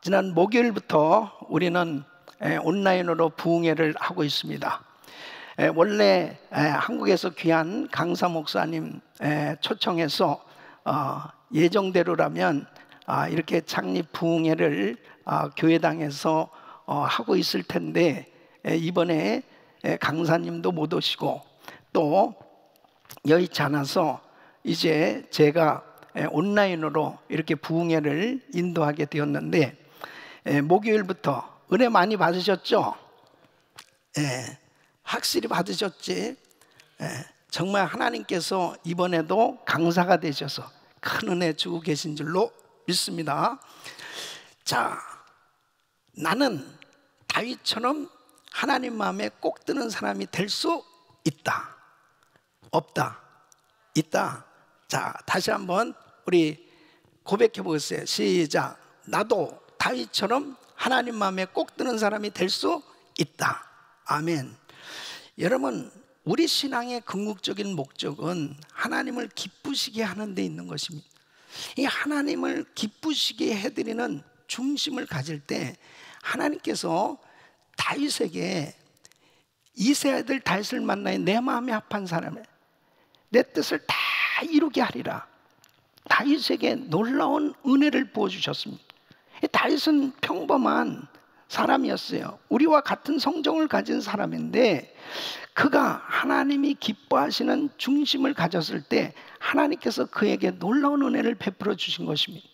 지난 목요일부터 우리는 온라인으로 부흥회를 하고 있습니다. 원래 한국에서 귀한 강사 목사님 초청해서 예정대로라면 이렇게 창립 부흥회를 교회당에서 하고 있을 텐데, 이번에 강사님도 못 오시고 또 여의치 않아서 이제 제가 온라인으로 이렇게 부흥회를 인도하게 되었는데, 목요일부터 은혜 많이 받으셨죠? 확실히 받으셨지? 정말 하나님께서 이번에도 강사가 되셔서 큰 은혜 주고 계신 줄로 믿습니다. 자, 나는 다윗처럼 하나님 마음에 꼭 드는 사람이 될 수 있다, 없다, 있다. 자, 다시 한번 우리 고백해 보겠어요. 시작. 나도 다윗처럼 하나님 마음에 꼭 드는 사람이 될 수 있다. 아멘. 여러분, 우리 신앙의 궁극적인 목적은 하나님을 기쁘시게 하는 데 있는 것입니다. 이 하나님을 기쁘시게 해드리는 중심을 가질 때 하나님께서 다윗에게 이세 아들 다윗을 만나니 내 마음에 합한 사람을 내 뜻을 다 이루게 하리라. 다윗에게 놀라운 은혜를 부어주셨습니다. 다윗은 평범한 사람이었어요. 우리와 같은 성정을 가진 사람인데, 그가 하나님이 기뻐하시는 중심을 가졌을 때 하나님께서 그에게 놀라운 은혜를 베풀어 주신 것입니다.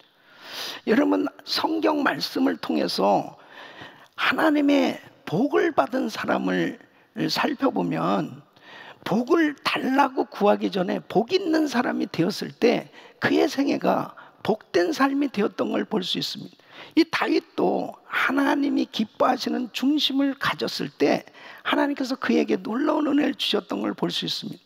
여러분, 성경 말씀을 통해서 하나님의 복을 받은 사람을 살펴보면, 복을 달라고 구하기 전에 복 있는 사람이 되었을 때 그의 생애가 복된 삶이 되었던 걸 볼 수 있습니다. 이 다윗도 하나님이 기뻐하시는 중심을 가졌을 때 하나님께서 그에게 놀라운 은혜를 주셨던 걸 볼 수 있습니다.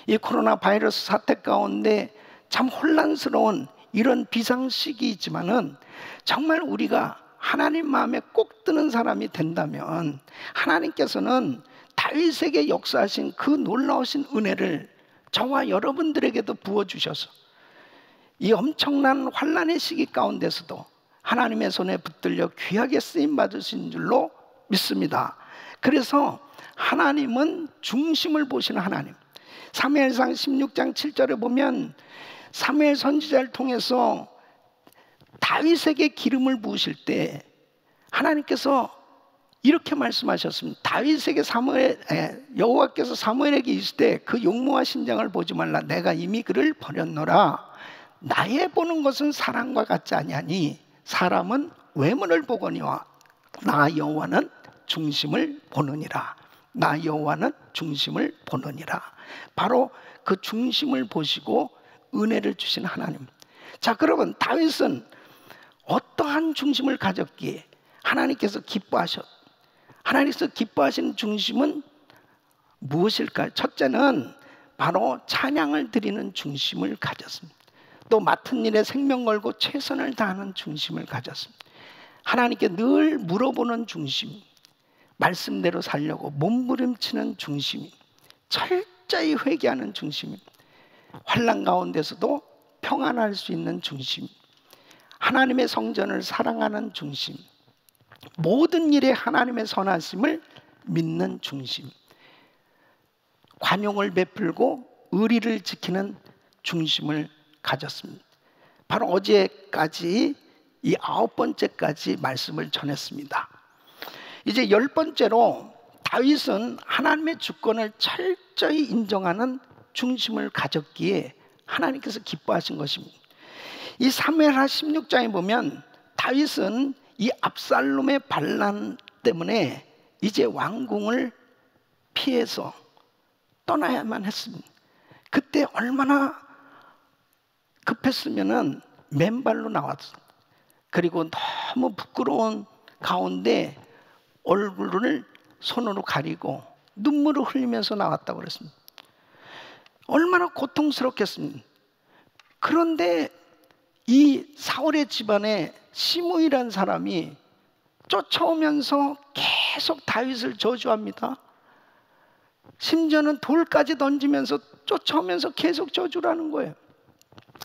이 코로나 바이러스 사태 가운데 참 혼란스러운 이런 비상 시기이지만은, 정말 우리가 하나님 마음에 꼭 드는 사람이 된다면 하나님께서는 다윗에게 역사하신 그 놀라우신 은혜를 저와 여러분들에게도 부어주셔서 이 엄청난 환난의 시기 가운데서도 하나님의 손에 붙들려 귀하게 쓰임 받으신 줄로 믿습니다. 그래서 하나님은 중심을 보시는 하나님. 사무엘상 16장 7절에 보면 사무엘 선지자를 통해서 다윗에게 기름을 부으실 때 하나님께서 이렇게 말씀하셨습니다. 다윗에게 여호와께서 사무엘에게 이르실 때 그 용모와 신장을 보지 말라. 내가 이미 그를 버렸노라. 나의 보는 것은 사람과 같지 아니하니 사람은 외모를 보거니와 나 여호와는 중심을 보느니라. 나 여호와는 중심을 보느니라. 바로 그 중심을 보시고 은혜를 주신 하나님. 자, 그러면 다윗은 어떠한 중심을 가졌기에 하나님께서 하나님께서 기뻐하시는 중심은 무엇일까요? 첫째는 바로 찬양을 드리는 중심을 가졌습니다. 또 맡은 일에 생명 걸고 최선을 다하는 중심을 가졌습니다. 하나님께 늘 물어보는 중심, 말씀대로 살려고 몸부림치는 중심, 철저히 회개하는 중심, 환난 가운데서도 평안할 수 있는 중심, 하나님의 성전을 사랑하는 중심, 모든 일에 하나님의 선하심을 믿는 중심, 관용을 베풀고 의리를 지키는 중심을 가졌습니다. 바로 어제까지 이 9번째까지 말씀을 전했습니다. 이제 10번째로 다윗은 하나님의 주권을 철저히 인정하는 중심을 가졌기에 하나님께서 기뻐하신 것입니다. 이 사무엘하 16장에 보면 다윗은 이 압살롬의 반란 때문에 이제 왕궁을 피해서 떠나야만 했습니다. 그때 얼마나 급했으면은 맨발로 나왔어. 그리고 너무 부끄러운 가운데 얼굴을 손으로 가리고 눈물을 흘리면서 나왔다고 그랬습니다. 얼마나 고통스럽겠습니까? 그런데 이 사울의 집안에 시므이라는 사람이 쫓아오면서 계속 다윗을 저주합니다. 심지어는 돌까지 던지면서 쫓아오면서 계속 저주라는 거예요.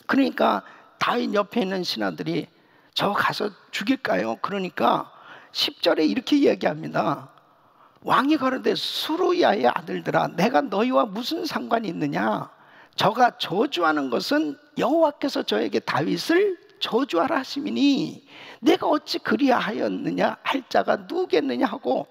그러니까 다윗 옆에 있는 신하들이 저 가서 죽일까요? 그러니까 10절에 이렇게 이야기합니다. 왕이 가로되 수루야의 아들들아, 내가 너희와 무슨 상관이 있느냐? 저가 저주하는 것은 여호와께서 저에게 다윗을 저주하라 하심이니 내가 어찌 그리하였느냐 할 자가 누구겠느냐 하고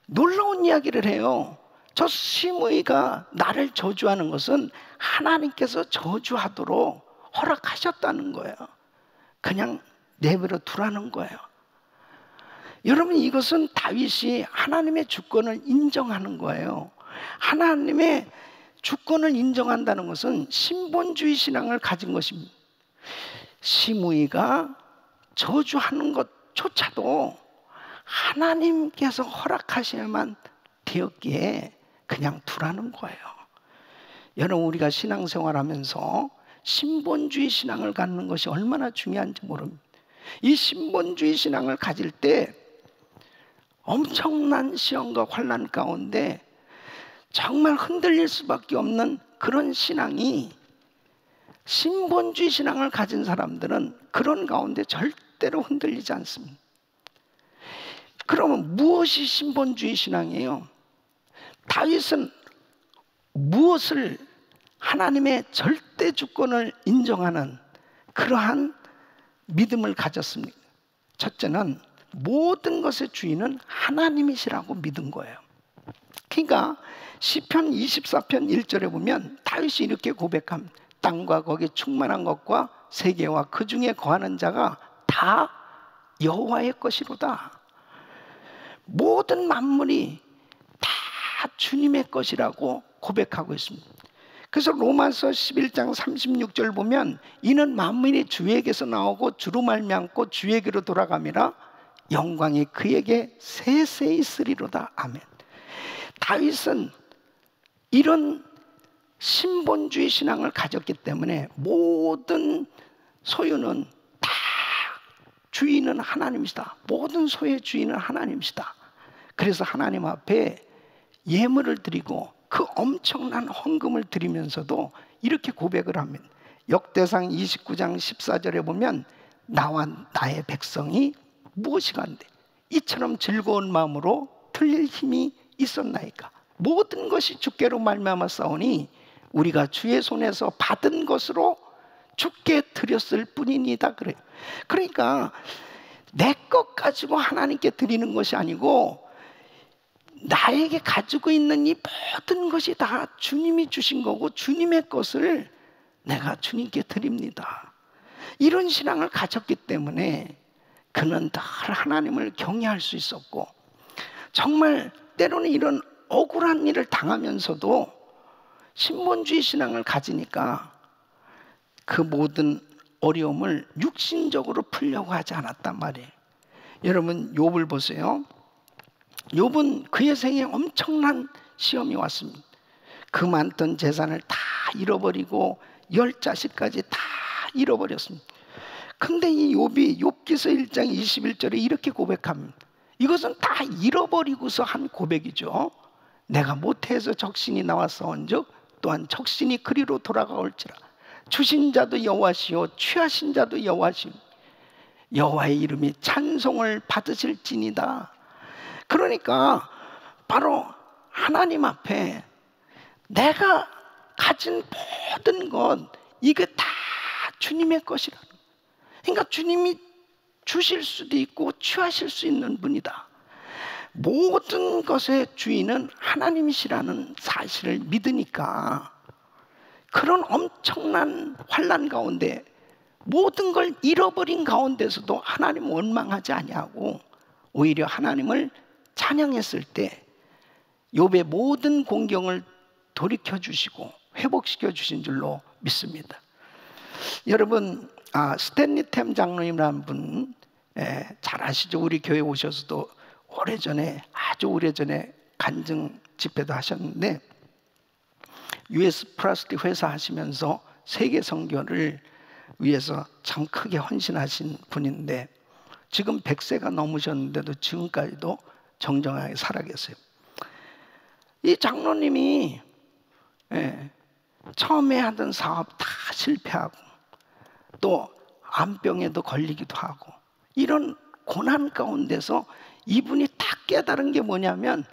놀라운 이야기를 해요. 저 시므이가 나를 저주하는 것은 하나님께서 저주하도록 허락하셨다는 거예요. 그냥 내버려 두라는 거예요. 여러분, 이것은 다윗이 하나님의 주권을 인정하는 거예요. 하나님의 주권을 인정한다는 것은 신본주의 신앙을 가진 것입니다. 시므이가 저주하는 것조차도 하나님께서 허락하셔야만 되었기에 그냥 두라는 거예요. 여러분, 우리가 신앙생활하면서 신본주의 신앙을 갖는 것이 얼마나 중요한지 모릅니다. 이 신본주의 신앙을 가질 때 엄청난 시험과 환난 가운데 정말 흔들릴 수밖에 없는 그런 신앙이, 신본주의 신앙을 가진 사람들은 그런 가운데 절대로 흔들리지 않습니다. 그러면 무엇이 신본주의 신앙이에요? 다윗은 무엇을, 하나님의 절대 주권을 인정하는 그러한 믿음을 가졌습니까? 첫째는 모든 것의 주인은 하나님이시라고 믿은 거예요. 그러니까 시편 24편 1절에 보면 다윗이 이렇게 고백합니다. 땅과 거기에 충만한 것과 세계와 그 중에 거하는 자가 다 여호와의 것이로다. 모든 만물이 다 주님의 것이라고 고백하고 있습니다. 그래서 로마서 11장 36절 보면 이는 만물이 주에게서 나오고 주로 말미암고 주에게로 돌아감이라 영광이 그에게 세세히 있으리로다. 아멘. 다윗은 이런 신본주의 신앙을 가졌기 때문에 모든 소유는 다 주인은 하나님이시다. 모든 소유의 주인은 하나님이시다. 그래서 하나님 앞에 예물을 드리고 그 엄청난 헌금을 드리면서도 이렇게 고백을 합니다. 역대상 29장 14절에 보면 나와 나의 백성이 무엇이간데 이처럼 즐거운 마음으로 틀릴 힘이 있었나이까. 모든 것이 주께로 말미암아 싸우니 우리가 주의 손에서 받은 것으로 주께 드렸을 뿐이니다. 그래요. 그러니까 내 것 가지고 하나님께 드리는 것이 아니고 나에게 가지고 있는 이 모든 것이 다 주님이 주신 거고 주님의 것을 내가 주님께 드립니다. 이런 신앙을 가졌기 때문에 그는 늘 하나님을 경외할 수 있었고, 정말 때로는 이런 억울한 일을 당하면서도 신본주의 신앙을 가지니까 그 모든 어려움을 육신적으로 풀려고 하지 않았단 말이에요. 여러분, 욥을 보세요. 욥은 그의 생에 엄청난 시험이 왔습니다. 그 많던 재산을 다 잃어버리고 10자식까지 다 잃어버렸습니다. 근데 이 욥이 욥기서 1장 21절에 이렇게 고백합니다. 이것은 다 잃어버리고서 한 고백이죠. 내가 못해서 적신이 나왔사온즉 또한 적신이 그리로 돌아가올지라. 주신 자도 여호와시요 취하신 자도 여호와시요 여호와의 이름이 찬송을 받으실지니다. 그러니까 바로 하나님 앞에 내가 가진 모든 것, 이게 다 주님의 것이라. 그러니까 주님이 주실 수도 있고 취하실 수 있는 분이다. 모든 것의 주인은 하나님이시라는 사실을 믿으니까 그런 엄청난 환난 가운데 모든 걸 잃어버린 가운데서도 하나님 원망하지 아니하고 오히려 하나님을 찬양했을 때 욥의 모든 공경을 돌이켜 주시고 회복시켜 주신 줄로 믿습니다. 여러분, 스탠리 템 장로님이라는 분 잘 아시죠? 우리 교회 오셔서도 오래전에, 아주 오래전에 간증 집회도 하셨는데 US 프라스티 회사 하시면서 세계 선교를 위해서 참 크게 헌신하신 분인데 지금 100세가 넘으셨는데도 지금까지도 정정하게 살아계세요. 이 장로님이 처음에 하던 사업 다 실패하고 또 암병에도 걸리기도 하고 이런 고난 가운데서 이분이 딱 깨달은 게 뭐냐면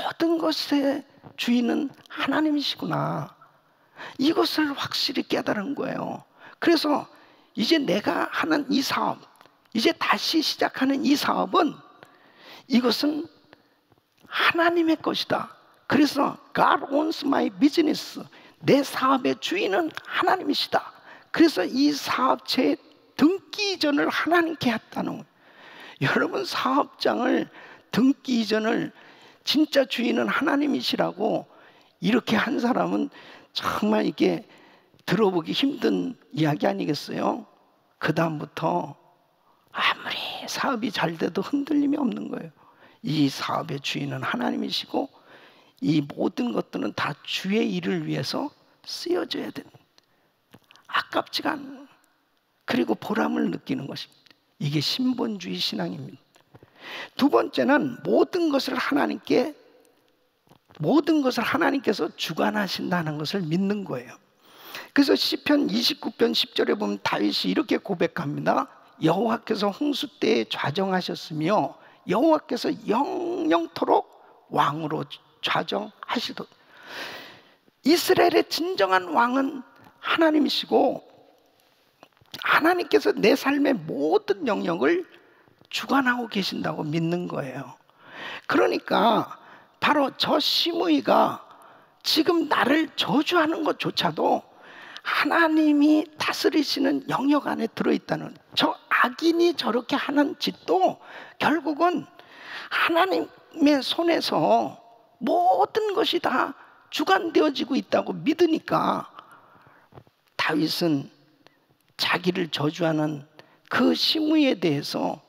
모든 것의 주인은 하나님이시구나. 이것을 확실히 깨달은 거예요. 그래서 이제 내가 하는 이 사업, 이제 다시 시작하는 이 사업은 이것은 하나님의 것이다. 그래서 God owns my business. 내 사업의 주인은 하나님이시다. 그래서 이 사업체의 등기 이전을 하나님께 했다는 거예요. 여러분, 사업장을 등기 이전을 진짜 주인은 하나님이시라고 이렇게 한 사람은 정말 이게 들어보기 힘든 이야기 아니겠어요? 그 다음부터 아무리 사업이 잘 돼도 흔들림이 없는 거예요. 이 사업의 주인은 하나님이시고 이 모든 것들은 다 주의 일을 위해서 쓰여져야 되는, 아깝지가 않은 거예요. 그리고 보람을 느끼는 것입니다. 이게 신본주의 신앙입니다. 두 번째는 모든 것을 하나님께서 주관하신다는 것을 믿는 거예요. 그래서 시편 29편 10절에 보면 다윗이 이렇게 고백합니다. 여호와께서 홍수 때에 좌정하셨으며 여호와께서 영영토록 왕으로 좌정하시도록. 이스라엘의 진정한 왕은 하나님이시고 하나님께서 내 삶의 모든 영역을 주관하고 계신다고 믿는 거예요. 그러니까 바로 저 시므이가 지금 나를 저주하는 것조차도 하나님이 다스리시는 영역 안에 들어있다는, 저 악인이 저렇게 하는 짓도 결국은 하나님의 손에서 모든 것이 다 주관되어지고 있다고 믿으니까 다윗은 자기를 저주하는 그 시므이에 대해서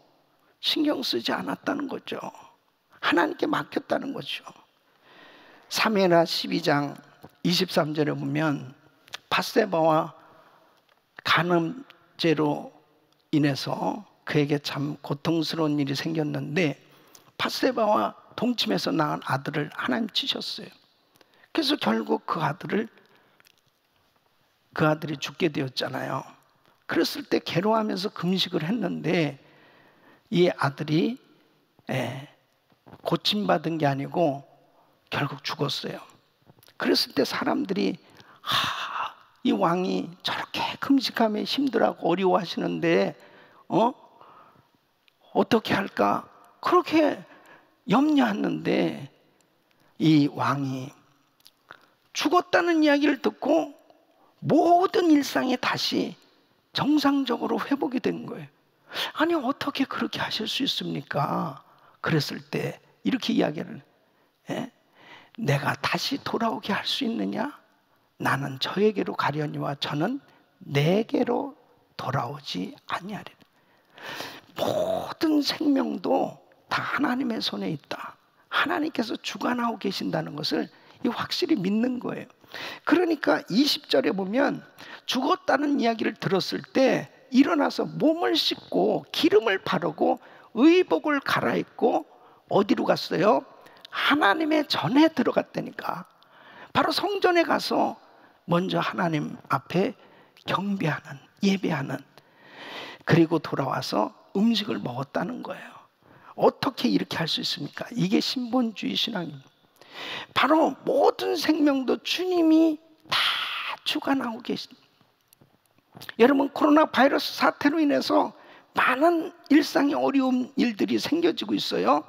신경 쓰지 않았다는 거죠. 하나님께 맡겼다는 거죠. 사무엘하 12장 23절에 보면 밧세바와 간음죄로 인해서 그에게 참 고통스러운 일이 생겼는데 밧세바와 동침해서 낳은 아들을 하나님 치셨어요. 그래서 결국 그 아들이 죽게 되었잖아요. 그랬을 때 괴로워하면서 금식을 했는데 이 아들이 고침받은 게 아니고 결국 죽었어요. 그랬을 때 사람들이 이 왕이 저렇게 금식하며 힘들어하고 어려워하시는데 어떻게 할까? 그렇게 염려했는데 이 왕이 죽었다는 이야기를 듣고 모든 일상이 다시 정상적으로 회복이 된 거예요. 아니 어떻게 그렇게 하실 수 있습니까? 그랬을 때 이렇게 이야기를 내가 다시 돌아오게 할 수 있느냐? 나는 저에게로 가려니와 저는 내게로 돌아오지 아니하리라. 모든 생명도 다 하나님의 손에 있다. 하나님께서 주관하고 계신다는 것을 확실히 믿는 거예요. 그러니까 20절에 보면 죽었다는 이야기를 들었을 때 일어나서 몸을 씻고 기름을 바르고 의복을 갈아입고 어디로 갔어요? 하나님의 전에 들어갔다니까. 바로 성전에 가서 먼저 하나님 앞에 경배하는, 예배하는, 그리고 돌아와서 음식을 먹었다는 거예요. 어떻게 이렇게 할 수 있습니까? 이게 신본주의 신앙입니다. 바로 모든 생명도 주님이 다 주관하고 계십니다. 여러분, 코로나 바이러스 사태로 인해서 많은 일상의 어려운 일들이 생겨지고 있어요.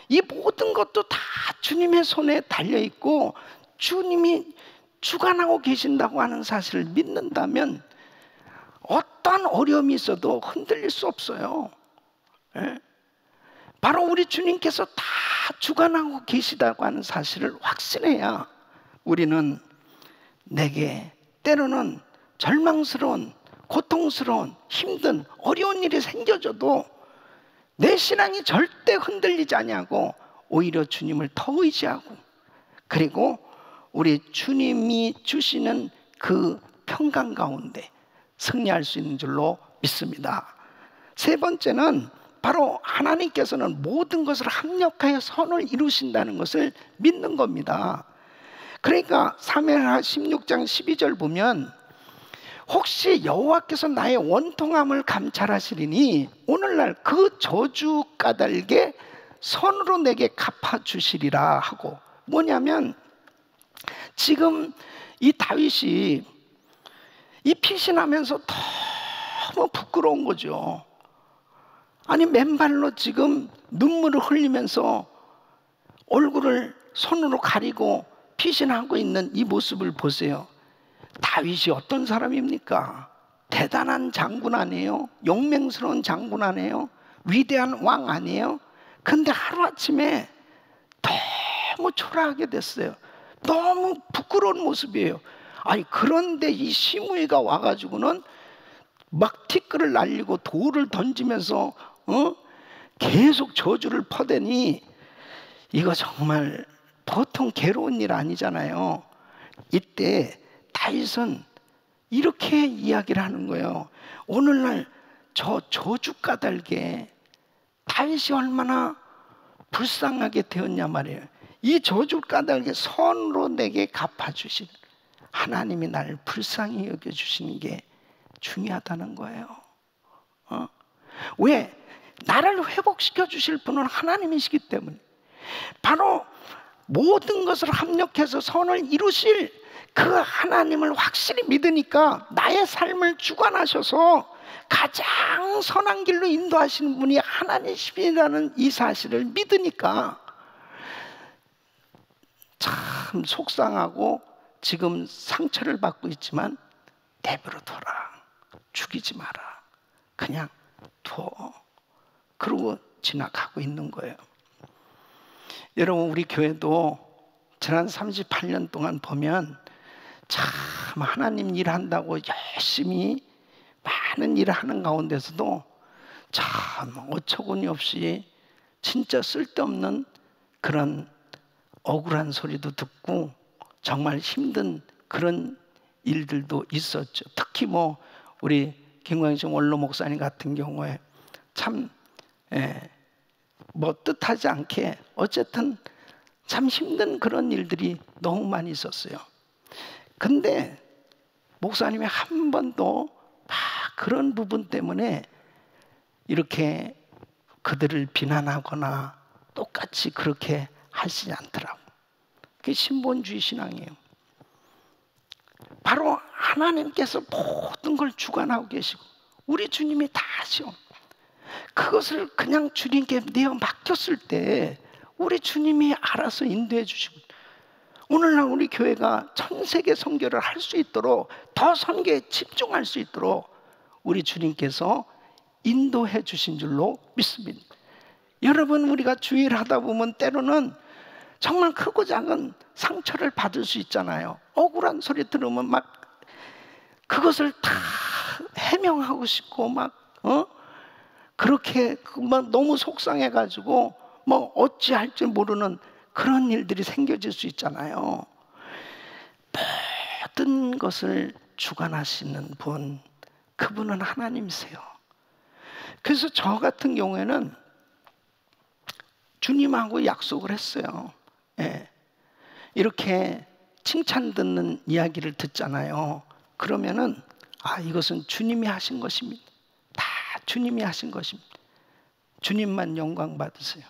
이 모든 것도 다 주님의 손에 달려있고 주님이 주관하고 계신다고 하는 사실을 믿는다면 어떤 어려움이 있어도 흔들릴 수 없어요. 바로 우리 주님께서 다 주관하고 계시다고 하는 사실을 확신해야 우리는 내게 때로는 절망스러운, 고통스러운, 힘든, 어려운 일이 생겨져도 내 신앙이 절대 흔들리지 아니하고 오히려 주님을 더 의지하고, 그리고 우리 주님이 주시는 그 평강 가운데 승리할 수 있는 줄로 믿습니다. 세 번째는 바로 하나님께서는 모든 것을 합력하여 선을 이루신다는 것을 믿는 겁니다. 그러니까 사무엘하 16장 12절 보면 혹시 여호와께서 나의 원통함을 감찰하시리니 오늘날 그 저주 까닭에 선으로 내게 갚아주시리라 하고, 뭐냐면 지금 이 다윗이 이 피신하면서 너무 부끄러운 거죠. 아니 맨발로 지금 눈물을 흘리면서 얼굴을 손으로 가리고 피신하고 있는 이 모습을 보세요. 다윗이 어떤 사람입니까? 대단한 장군 아니에요? 용맹스러운 장군 아니에요? 위대한 왕 아니에요? 근데 하루아침에 너무 초라하게 됐어요. 너무 부끄러운 모습이에요. 아니 그런데 이 시므이가 와가지고는 막 티끌을 날리고 돌을 던지면서 계속 저주를 퍼대니 이거 정말 보통 괴로운 일 아니잖아요. 이때 다윗은 이렇게 이야기를 하는 거예요. 오늘날 저 저주 까닭에 다윗이 얼마나 불쌍하게 되었냐 말이에요. 이 저주 까닭에 선으로 내게 갚아주신 하나님이 나를 불쌍히 여겨주시는 게 중요하다는 거예요. 왜? 나를 회복시켜 주실 분은 하나님이시기 때문에, 바로 모든 것을 합력해서 선을 이루실 그 하나님을 확실히 믿으니까 나의 삶을 주관하셔서 가장 선한 길로 인도하시는 분이 하나님이시라는 이 사실을 믿으니까 참 속상하고 지금 상처를 받고 있지만 내버려 둬라. 죽이지 마라. 그냥 둬. 그러고 지나가고 있는 거예요. 여러분 우리 교회도 지난 38년 동안 보면 참 하나님 일한다고 열심히 많은 일을 하는 가운데서도 참 어처구니 없이 진짜 쓸데없는 그런 억울한 소리도 듣고 정말 힘든 그런 일들도 있었죠. 특히 뭐 우리 김광식 원로 목사님 같은 경우에 참 뭐 뜻하지 않게 어쨌든 참 힘든 그런 일들이 너무 많이 있었어요. 근데 목사님이 한 번도 막 그런 부분 때문에 이렇게 그들을 비난하거나 똑같이 그렇게 하시지 않더라고. 그게 신본주의 신앙이에요. 바로 하나님께서 모든 걸 주관하고 계시고 우리 주님이 다 하셔. 그것을 그냥 주님께 내어 맡겼을 때 우리 주님이 알아서 인도해 주시고, 오늘날 우리 교회가 전 세계 선교를 할 수 있도록, 더 선교에 집중할 수 있도록 우리 주님께서 인도해 주신 줄로 믿습니다. 여러분 우리가 주의를 하다 보면 때로는 정말 크고 작은 상처를 받을 수 있잖아요. 억울한 소리 들으면 막 그것을 다 해명하고 싶고 막 그렇게 막 너무 속상해가지고 뭐 어찌할지 모르는 그런 일들이 생겨질 수 있잖아요. 모든 것을 주관하시는 분, 그분은 하나님이세요. 그래서 저 같은 경우에는 주님하고 약속을 했어요. 이렇게 칭찬 듣는 이야기를 듣잖아요. 그러면은 이것은 주님이 하신 것입니다. 다 주님이 하신 것입니다. 주님만 영광 받으세요.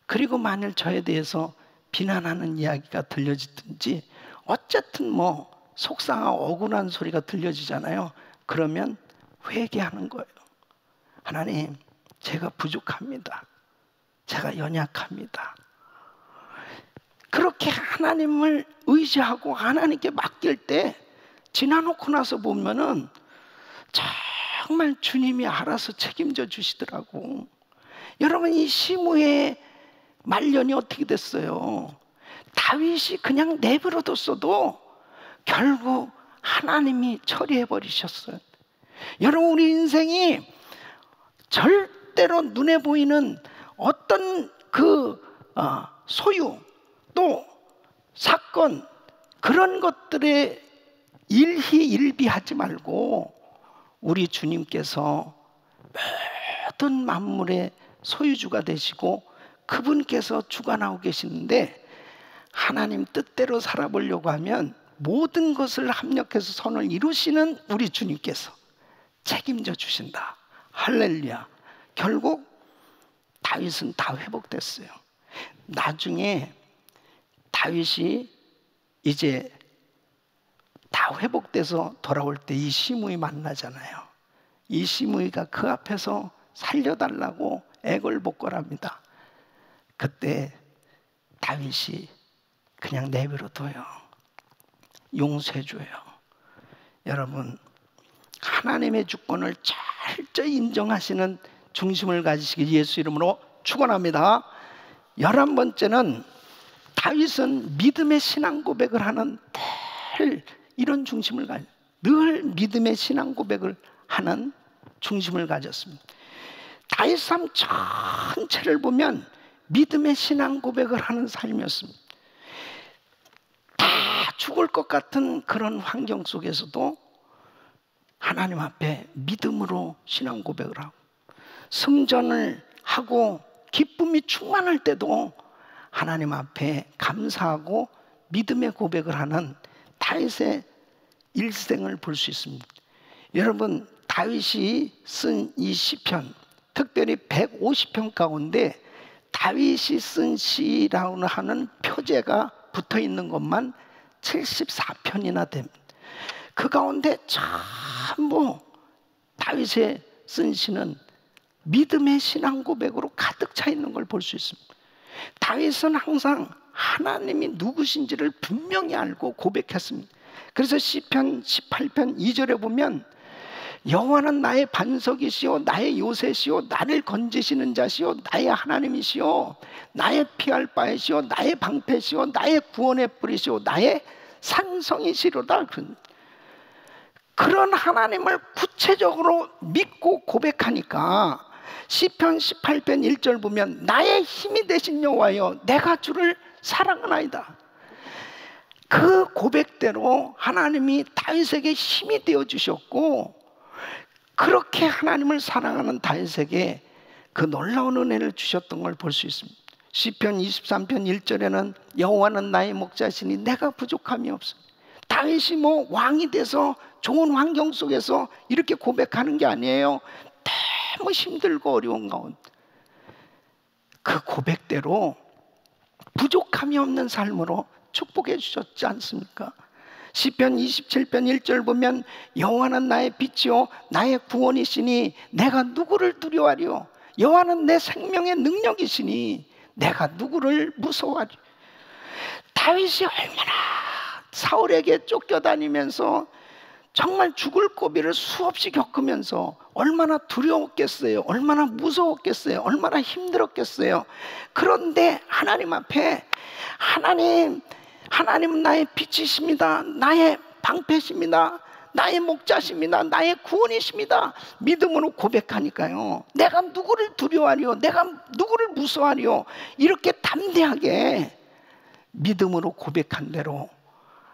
그리고 만일 저에 대해서 비난하는 이야기가 들려지든지 어쨌든 뭐 속상하고 억울한 소리가 들려지잖아요. 그러면 회개하는 거예요. 하나님, 제가 부족합니다. 제가 연약합니다. 그렇게 하나님을 의지하고 하나님께 맡길 때 지나놓고 나서 보면은 정말 주님이 알아서 책임져 주시더라고. 여러분 이 시므의 말년이 어떻게 됐어요? 다윗이 그냥 내버려 뒀어도 결국 하나님이 처리해 버리셨어요. 여러분 우리 인생이 절대로 눈에 보이는 어떤 그 소유 또 사건 그런 것들에 일희일비하지 말고 우리 주님께서 모든 만물의 소유주가 되시고 그분께서 주관하고 계시는데 하나님 뜻대로 살아보려고 하면 모든 것을 합력해서 선을 이루시는 우리 주님께서 책임져 주신다. 할렐루야. 결국 다윗은 다 회복됐어요. 나중에 다윗이 이제 다 회복돼서 돌아올 때 이 시므이 만나잖아요. 이 시므이가 그 앞에서 살려달라고 애걸복걸합니다. 그때 다윗이 그냥 내버려둬요. 용서해줘요. 여러분, 하나님의 주권을 철저히 인정하시는 중심을 가지시기 예수 이름으로 축원합니다. 11번째는 다윗은 믿음의 신앙 고백을 하는 늘 이런 중심을 늘 믿음의 신앙 고백을 하는 중심을 가졌습니다. 다윗 삶 전체를 보면 믿음의 신앙 고백을 하는 삶이었습니다. 다 죽을 것 같은 그런 환경 속에서도 하나님 앞에 믿음으로 신앙 고백을 하고, 승전을 하고 기쁨이 충만할 때도 하나님 앞에 감사하고 믿음의 고백을 하는 다윗의 일생을 볼 수 있습니다. 여러분, 다윗이 쓴 이 시편, 특별히 150편 가운데 다윗이 쓴 시라고 하는 표제가 붙어 있는 것만 74편이나 됩니다. 그 가운데 전부 다윗의 쓴 시는 믿음의 신앙 고백으로 가득 차 있는 걸 볼 수 있습니다. 다윗은 항상 하나님이 누구신지를 분명히 알고 고백했습니다. 그래서 시편 18편 2절에 보면 여호와는 나의 반석이시오 나의 요새시오 나를 건지시는 자시오 나의 하나님이시오 나의 피할 바이시오 나의 방패시오 나의 구원의 뿌리시오 나의 산성이시로다. 그런 하나님을 구체적으로 믿고 고백하니까 시편 18편 1절 보면 나의 힘이 되신 여호와여 내가 주를 사랑하나이다. 그 고백대로 하나님이 다윗에게 힘이 되어 주셨고, 그렇게 하나님을 사랑하는 다윗에게 그 놀라운 은혜를 주셨던 걸 볼 수 있습니다. 시편 23편 1절에는 여호와는 나의 목자시니 내가 부족함이 없습니다. 다윗이 뭐 왕이 돼서 좋은 환경 속에서 이렇게 고백하는 게 아니에요. 너무 힘들고 어려운 가운데 그 고백대로 부족함이 없는 삶으로 축복해 주셨지 않습니까? 시편 27편 1절 보면 여호와는 나의 빛이요 나의 구원이시니 내가 누구를 두려워하리요 여호와는 내 생명의 능력이시니 내가 누구를 무서워하리. 다윗이 얼마나 사울에게 쫓겨다니면서 정말 죽을 고비를 수없이 겪으면서 얼마나 두려웠겠어요. 얼마나 무서웠겠어요. 얼마나 힘들었겠어요. 그런데 하나님 앞에 하나님은 나의 빛이십니다. 나의 방패십니다. 나의 목자십니다. 나의 구원이십니다. 믿음으로 고백하니까요. 내가 누구를 두려워하리요? 내가 누구를 무서워하리요? 이렇게 담대하게 믿음으로 고백한 대로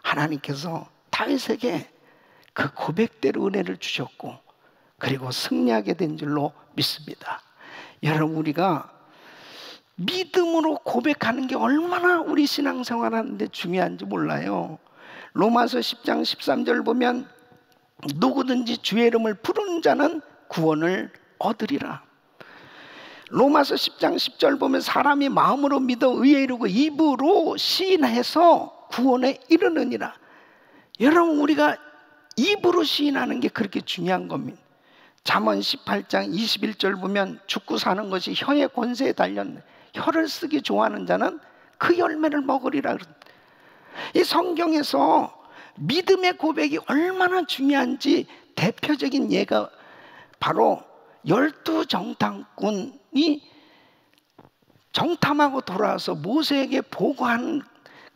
하나님께서 다윗에게 그 고백대로 은혜를 주셨고, 그리고 승리하게 된 줄로 믿습니다. 여러분, 우리가 믿음으로 고백하는 게 얼마나 우리 신앙생활 하는데 중요한지 몰라요. 로마서 10장 13절 보면 누구든지 주의 이름을 부르는 자는 구원을 얻으리라. 로마서 10장 10절 보면 사람이 마음으로 믿어 의에 이르고 입으로 시인해서 구원에 이르느니라. 여러분, 우리가 입으로 시인하는 게 그렇게 중요한 겁니다. 잠언 18장 21절 보면 죽고 사는 것이 혀의 권세에 달렸네. 혀를 쓰기 좋아하는 자는 그 열매를 먹으리라. 이 성경에서 믿음의 고백이 얼마나 중요한지 대표적인 예가 바로 12정탐꾼이 정탐하고 돌아와서 모세에게 보고한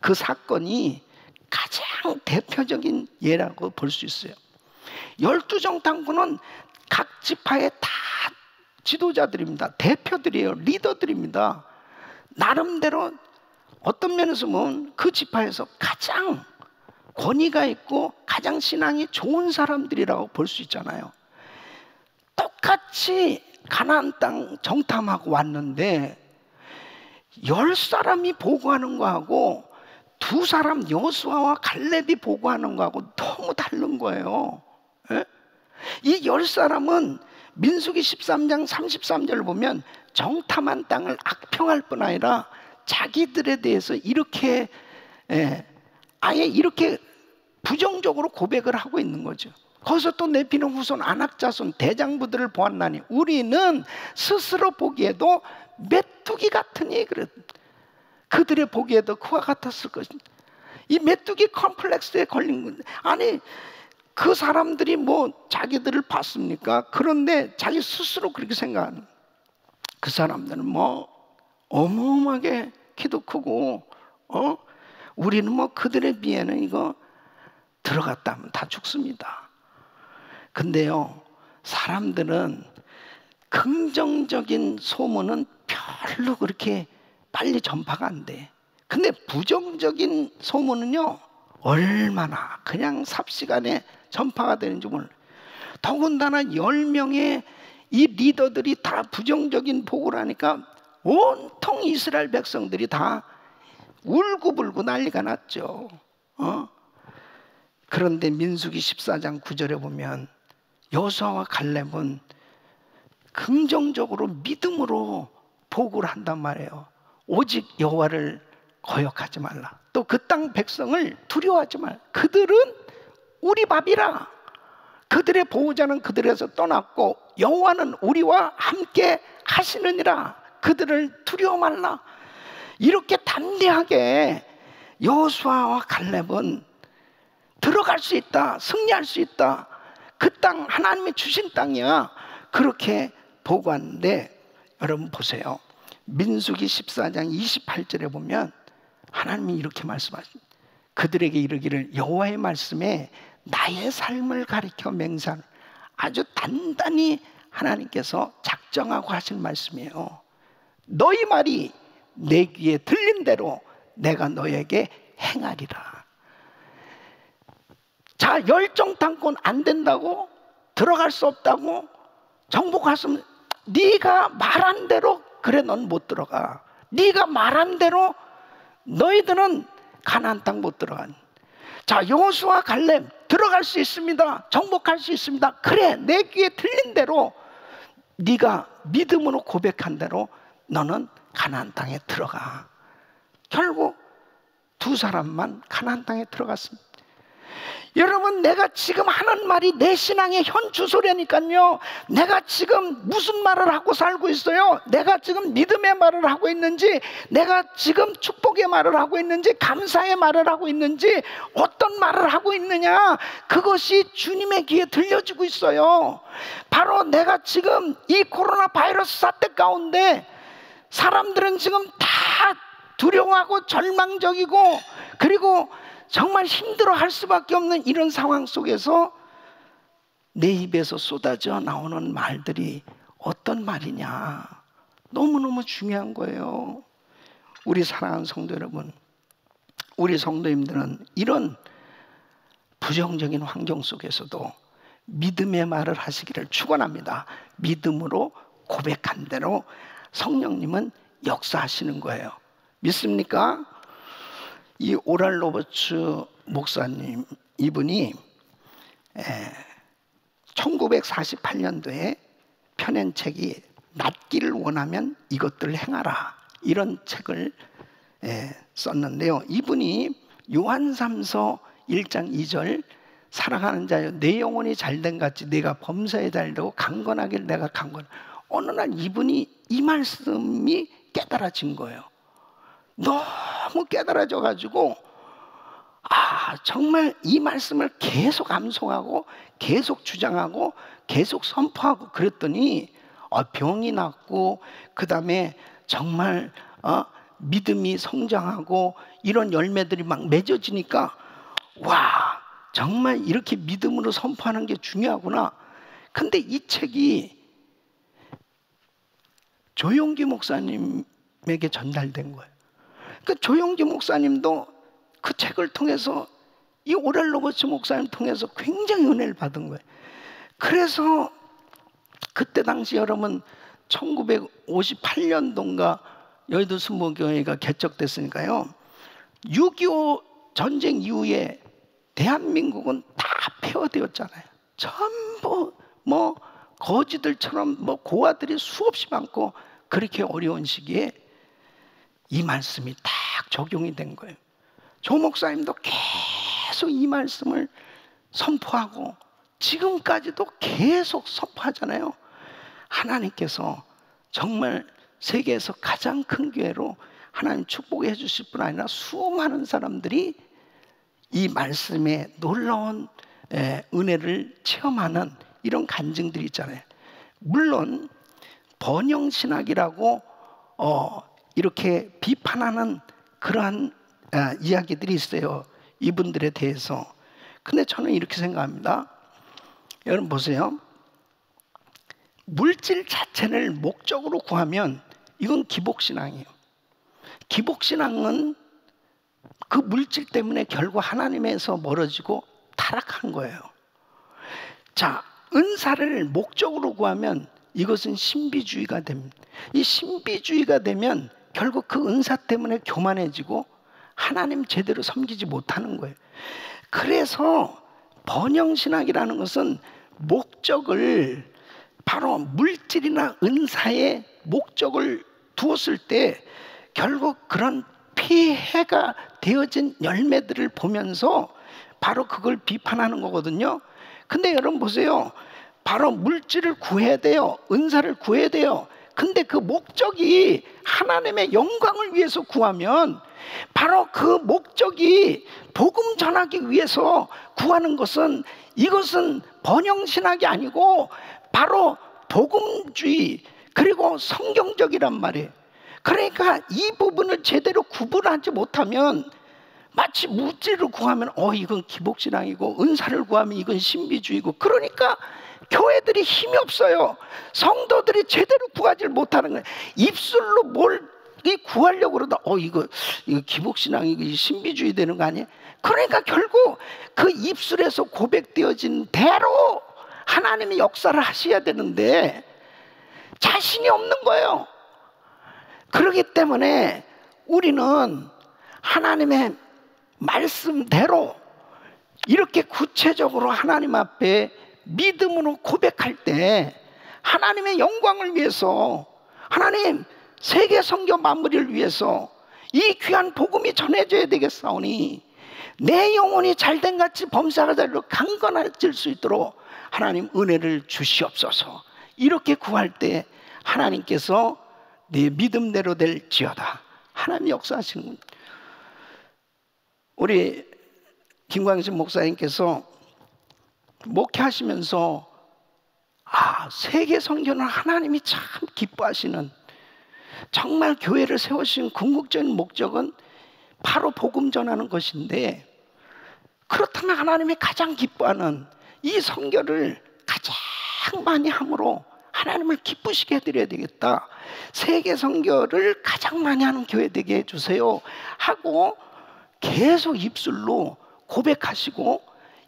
그 사건이 가장 대표적인 예라고 볼 수 있어요. 12정탐꾼은 각 지파의 다 지도자들입니다. 대표들이에요. 리더들입니다. 나름대로 어떤 면에서 보면 그 지파에서 가장 권위가 있고 가장 신앙이 좋은 사람들이라고 볼 수 있잖아요. 똑같이 가나안 땅 정탐하고 왔는데 10사람이 보고하는 거하고 두 사람 여호수아와 갈렙이 보고하는 거하고 너무 다른 거예요. 예? 이 10사람은 민수기 13장 33절을 보면 정탐한 땅을 악평할 뿐 아니라 자기들에 대해서 이렇게 아예 이렇게 부정적으로 고백을 하고 있는 거죠. 거기서 또 네피는 후손 안악자손 대장부들을 보았나니 우리는 스스로 보기에도 메뚜기 같으니 그랬. 그들의 보기에도 그와 같았을 것입니다. 이 메뚜기 컴플렉스에 걸린 건데, 아니 그 사람들이 뭐 자기들을 봤습니까? 그런데 자기 스스로 그렇게 생각하는, 그 사람들은 뭐 어마어마하게 키도 크고 우리는 뭐 그들에 비해는 이거 들어갔다 하면 다 죽습니다. 근데요, 사람들은 긍정적인 소문은 별로 그렇게 빨리 전파가 안 돼. 근데 부정적인 소문은요, 얼마나 그냥 삽시간에 전파가 되는지 몰라요. 더군다나 10명의 이 리더들이 다 부정적인 보고를 하니까 온통 이스라엘 백성들이 다 울고불고 난리가 났죠. 그런데 민수기 14장 9절에 보면 여호수아와 갈렙은 긍정적으로 믿음으로 보고를 한단 말이에요. 오직 여호와를 거역하지 말라. 또 그 땅 백성을 두려워하지 말라. 그들은 우리 밥이라. 그들의 보호자는 그들에서 떠났고 여호와는 우리와 함께 하시느니라. 그들을 두려워 말라. 이렇게 담대하게 여호수아와 갈렙은 들어갈 수 있다, 승리할 수 있다, 그 땅 하나님이 주신 땅이야, 그렇게 보고하는데, 여러분 보세요. 민수기 14장 28절에 보면 하나님이 이렇게 말씀하십니다. 그들에게 이르기를 여호와의 말씀에 나의 삶을 가리켜 맹세하는, 아주 단단히 하나님께서 작정하고 하실 말씀이에요. 너희 말이 내 귀에 들린 대로 내가 너에게 행하리라. 자, 열정탐권 안 된다고, 들어갈 수 없다고, 정복했으면 네가 말한 대로, 그래 넌 못 들어가. 네가 말한 대로 너희들은 가나안 땅 못 들어가. 자, 여호수아 갈렙 들어갈 수 있습니다. 정복할 수 있습니다. 그래, 내 귀에 들린 대로 네가 믿음으로 고백한 대로 너는 가나안 땅에 들어가. 결국 두 사람만 가나안 땅에 들어갔습니다. 여러분, 내가 지금 하는 말이 내 신앙의 현 주소라니까요. 내가 지금 무슨 말을 하고 살고 있어요? 내가 지금 믿음의 말을 하고 있는지, 내가 지금 축복의 말을 하고 있는지, 감사의 말을 하고 있는지, 어떤 말을 하고 있느냐, 그것이 주님의 귀에 들려지고 있어요. 바로 내가 지금 이 코로나 바이러스 사태 가운데 사람들은 지금 다 두려워하고 절망적이고, 그리고 정말 힘들어할 수밖에 없는 이런 상황 속에서 내 입에서 쏟아져 나오는 말들이 어떤 말이냐, 너무너무 중요한 거예요. 우리 사랑하는 성도 여러분, 우리 성도님들은 이런 부정적인 환경 속에서도 믿음의 말을 하시기를 축원합니다. 믿음으로 고백한 대로 성령님은 역사하시는 거예요. 믿습니까? 이 오랄 로버츠 목사님, 이분이 1948년도에 펴낸 책이 낫기를 원하면 이것들을 행하라, 이런 책을 썼는데요. 이분이 요한3서 1장 2절 사랑하는 자여 내 영혼이 잘된 같이 내가 범사에 잘되고 강건하길 내가 강건. 어느 날 이분이 이 말씀이 깨달아진 거예요. 너무 깨달아져 가지고 정말 이 말씀을 계속 암송하고 계속 주장하고 계속 선포하고 그랬더니 병이 낫고, 그 다음에 정말 믿음이 성장하고 이런 열매들이 막 맺어지니까, 와, 정말 이렇게 믿음으로 선포하는 게 중요하구나. 근데 이 책이 조용기 목사님에게 전달된 거예요. 그 조용기 목사님도 그 책을 통해서, 이 오랄 로버츠 목사님 통해서 굉장히 은혜를 받은 거예요. 그래서 그때 당시 여러분 1958년도인가 여의도 순복음교회가 개척됐으니까요, 6.25 전쟁 이후에 대한민국은 다 폐허되었잖아요. 전부 뭐 거지들처럼 뭐 고아들이 수없이 많고, 그렇게 어려운 시기에 이 말씀이 딱 적용이 된 거예요. 조 목사님도 계속 이 말씀을 선포하고 지금까지도 계속 선포하잖아요. 하나님께서 정말 세계에서 가장 큰 교회로 하나님 축복해 주실 뿐 아니라 수많은 사람들이 이 말씀의 놀라운 은혜를 체험하는 이런 간증들이 있잖아요. 물론 번영신학이라고 이렇게 비판하는 그러한 이야기들이 있어요, 이분들에 대해서. 근데 저는 이렇게 생각합니다. 여러분 보세요. 물질 자체를 목적으로 구하면 이건 기복신앙이에요. 기복신앙은 그 물질 때문에 결국 하나님에서 멀어지고 타락한 거예요. 자, 은사를 목적으로 구하면 이것은 신비주의가 됩니다. 이 신비주의가 되면 결국 그 은사 때문에 교만해지고 하나님 제대로 섬기지 못하는 거예요. 그래서 번영신학이라는 것은 목적을 바로 물질이나 은사의 목적을 두었을 때 결국 그런 피해가 되어진 열매들을 보면서 바로 그걸 비판하는 거거든요. 근데 여러분 보세요. 바로 물질을 구해야 돼요. 은사를 구해야 돼요. 근데 그 목적이 하나님의 영광을 위해서 구하면 바로 그 목적이 복음 전하기 위해서 구하는 것은, 이것은 번영신학이 아니고 바로 복음주의, 그리고 성경적이란 말이에요. 그러니까 이 부분을 제대로 구분하지 못하면 마치 물질을 구하면 이건 기복신앙이고, 은사를 구하면 이건 신비주의고, 그러니까 교회들이 힘이 없어요. 성도들이 제대로 구하지 못하는 거예요. 입술로 뭘 구하려고 그러다 이거 기복신앙이 신비주의 되는 거 아니에요? 그러니까 결국 그 입술에서 고백되어진 대로 하나님이 역사를 하셔야 되는데 자신이 없는 거예요. 그렇기 때문에 우리는 하나님의 말씀대로 이렇게 구체적으로 하나님 앞에 믿음으로 고백할 때 하나님의 영광을 위해서, 하나님 세계 선교 마무리를 위해서 이 귀한 복음이 전해져야 되겠사오니 내 영혼이 잘된 같이 범사가 자리로 강건해질 수 있도록 하나님 은혜를 주시옵소서. 이렇게 구할 때 하나님께서 네 믿음대로 될지어다, 하나님 역사하시는 겁니다. 우리 김광신 목사님께서 목회하시면서 세계 선교는 하나님이 참 기뻐하시는, 정말 교회를 세우신 궁극적인 목적은 바로 복음 전하는 것인데, 그렇다면 하나님이 가장 기뻐하는 이 선교를 가장 많이 함으로 하나님을 기쁘시게 해드려야 되겠다. 세계 선교를 가장 많이 하는 교회 되게 해주세요 하고 계속 입술로 고백하시고,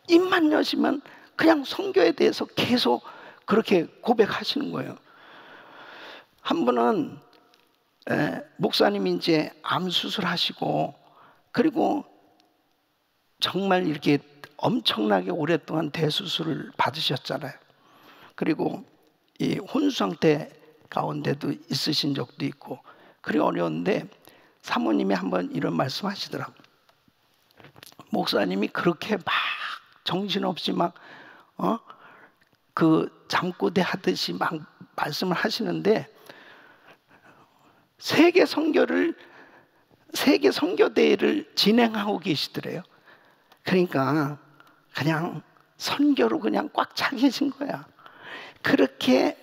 입만 여시면 그냥 선교에 대해서 계속 그렇게 고백하시는 거예요. 한 분은 목사님이 이제 암 수술하시고, 그리고 정말 이렇게 엄청나게 오랫동안 대수술을 받으셨잖아요. 그리고 이 혼수 상태 가운데도 있으신 적도 있고, 그리고 어려운데 사모님이 한번 이런 말씀 하시더라고요. 목사님이 그렇게 막 정신없이 막 그 잠꼬대 하듯이 막 말씀을 하시는데 세계 선교대회를 진행하고 계시더래요. 그러니까 그냥 선교로 그냥 꽉 차 계신 거야. 그렇게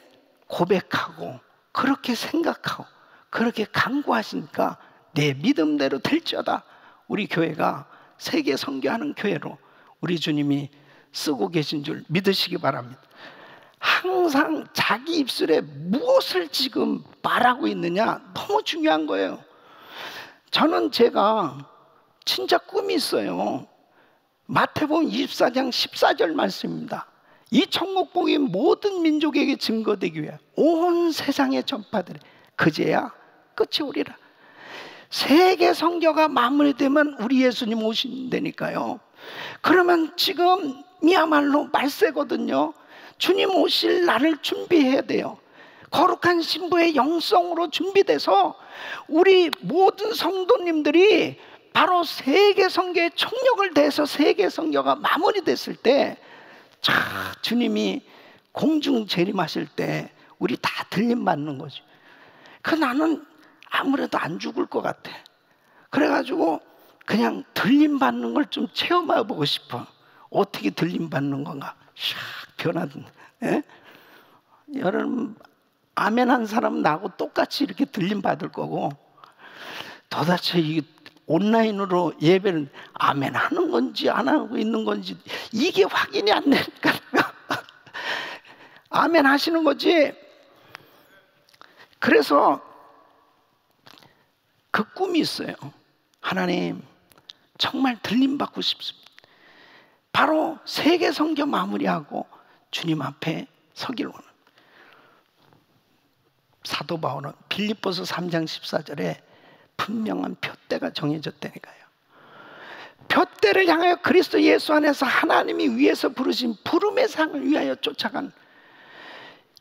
고백하고 그렇게 생각하고 그렇게 간구하시니까 내 믿음대로 될지어다. 우리 교회가 세계 선교하는 교회로 우리 주님이 쓰고 계신 줄 믿으시기 바랍니다. 항상 자기 입술에 무엇을 지금 말하고 있느냐, 너무 중요한 거예요. 저는 제가 진짜 꿈이 있어요. 마태복음 24장 14절 말씀입니다. 이 천국복이 모든 민족에게 증거되기 위해 온 세상에 전파되리. 그제야 끝이 오리라. 세계 선교가 마무리되면 우리 예수님 오신다니까요. 그러면 지금이야말로 말세거든요. 주님 오실 날을 준비해야 돼요. 거룩한 신부의 영성으로 준비돼서 우리 모든 성도님들이 바로 세계 선교의 총력을 다해서 세계 선교가 마무리됐을 때, 주님이 공중 재림하실 때 우리 다 들림 받는 거죠. 나는 아무래도 안 죽을 것 같아. 그래가지고 그냥 들림 받는 걸 좀 체험해 보고 싶어. 어떻게 들림 받는 건가? 샥 변하던. 예? 여러분 아멘 한 사람은 나하고 똑같이 이렇게 들림 받을 거고, 도대체 이 온라인으로 예배는 아멘 하는 건지 안 하고 있는 건지 이게 확인이 안 되니까 아멘 하시는 거지. 그래서 그 꿈이 있어요. 하나님 정말 들림 받고 싶습니다. 바로 세계 선교 마무리하고 주님 앞에 서기를 원합니다. 사도 바울은 빌립보서 3장 14절에 분명한 표대가 정해졌다니까요. 표대를 향하여 그리스도 예수 안에서 하나님이 위에서 부르신 부름의 상을 위하여 쫓아간,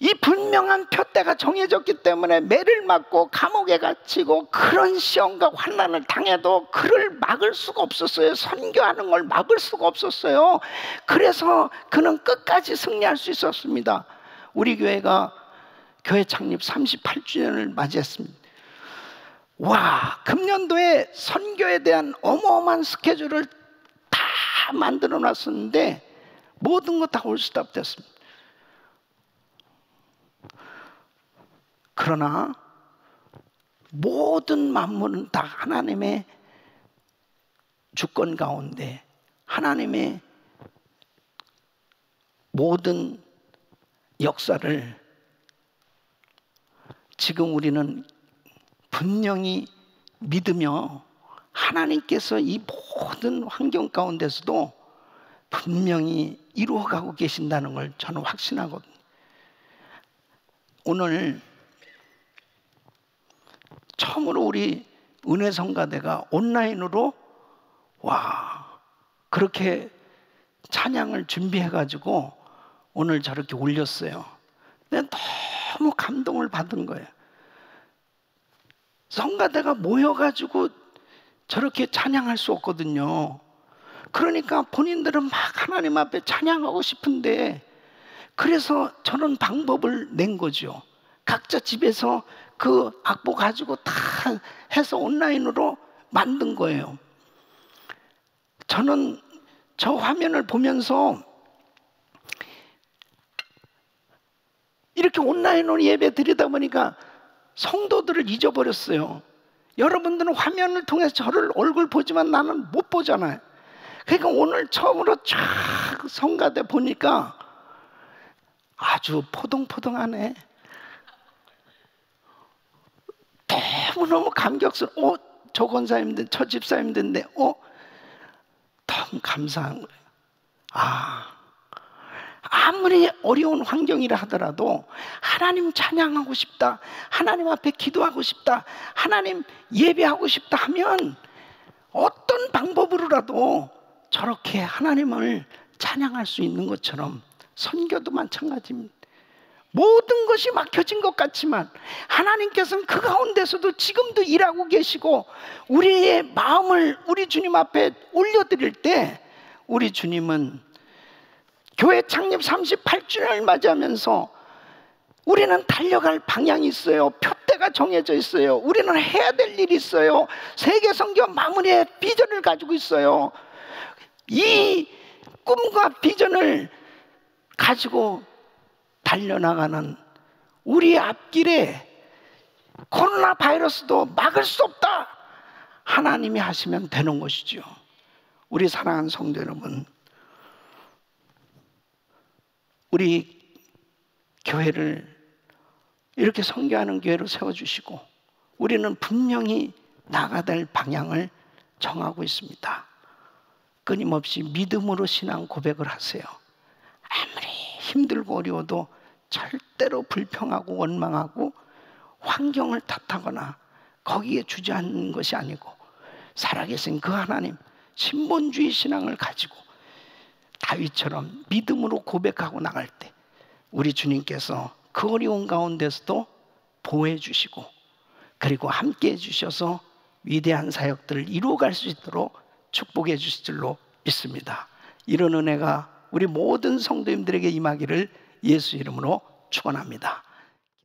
이 분명한 표대가 정해졌기 때문에 매를 맞고 감옥에 갇히고 그런 시험과 환난을 당해도 그를 막을 수가 없었어요. 선교하는 걸 막을 수가 없었어요. 그래서 그는 끝까지 승리할 수 있었습니다. 우리 교회가 교회 창립 38주년을 맞이했습니다. 와, 금년도에 선교에 대한 어마어마한 스케줄을 다 만들어 놨었는데 모든 것 다 올스톱 됐습니다. 그러나 모든 만물은 다 하나님의 주권 가운데, 하나님의 모든 역사를 지금 우리는 분명히 믿으며 하나님께서 이 모든 환경 가운데서도 분명히 이루어가고 계신다는 걸 저는 확신하거든요. 오늘 처음으로 우리 은혜성가대가 온라인으로 그렇게 찬양을 준비해가지고 오늘 저렇게 올렸어요. 근데 너무 감동을 받은 거예요. 성가대가 모여가지고 저렇게 찬양할 수 없거든요. 그러니까 본인들은 막 하나님 앞에 찬양하고 싶은데, 그래서 저런 방법을 낸 거죠. 각자 집에서 그 악보 가지고 다 해서 온라인으로 만든 거예요. 저는 저 화면을 보면서 이렇게 온라인으로 예배 드리다 보니까 성도들을 잊어버렸어요. 여러분들은 화면을 통해서 저를 얼굴 보지만 나는 못 보잖아요. 그러니까 오늘 처음으로 쫙 성가대 보니까 아주 포동포동하네. 너무너무 감격스러워. 저 권사님들, 저 집사님들인데 너무 감사한 거예요. 아무리 어려운 환경이라 하더라도 하나님 찬양하고 싶다, 하나님 앞에 기도하고 싶다, 하나님 예배하고 싶다 하면 어떤 방법으로라도 저렇게 하나님을 찬양할 수 있는 것처럼 선교도 마찬가지입니다. 모든 것이 막혀진 것 같지만 하나님께서는 그 가운데서도 지금도 일하고 계시고, 우리의 마음을 우리 주님 앞에 올려드릴 때 우리 주님은 교회 창립 38주년을 맞이하면서 우리는 달려갈 방향이 있어요. 표대가 정해져 있어요. 우리는 해야 될 일이 있어요. 세계 선교 마무리의 비전을 가지고 있어요. 이 꿈과 비전을 가지고 달려나가는 우리 앞길에 코로나 바이러스도 막을 수 없다. 하나님이 하시면 되는 것이죠. 우리 사랑하는 성도 여러분, 우리 교회를 이렇게 선교하는 교회로 세워주시고 우리는 분명히 나가야 될 방향을 정하고 있습니다. 끊임없이 믿음으로 신앙 고백을 하세요. 아무리 힘들고 어려워도 절대로 불평하고 원망하고 환경을 탓하거나 거기에 주저앉는 것이 아니고 살아계신 그 하나님, 신본주의 신앙을 가지고 다윗처럼 믿음으로 고백하고 나갈 때 우리 주님께서 그 어려운 가운데서도 보호해 주시고 그리고 함께 해 주셔서 위대한 사역들을 이루어갈 수 있도록 축복해 주실 줄로 믿습니다. 이런 은혜가 우리 모든 성도님들에게 임하기를 예수 이름으로 축원합니다.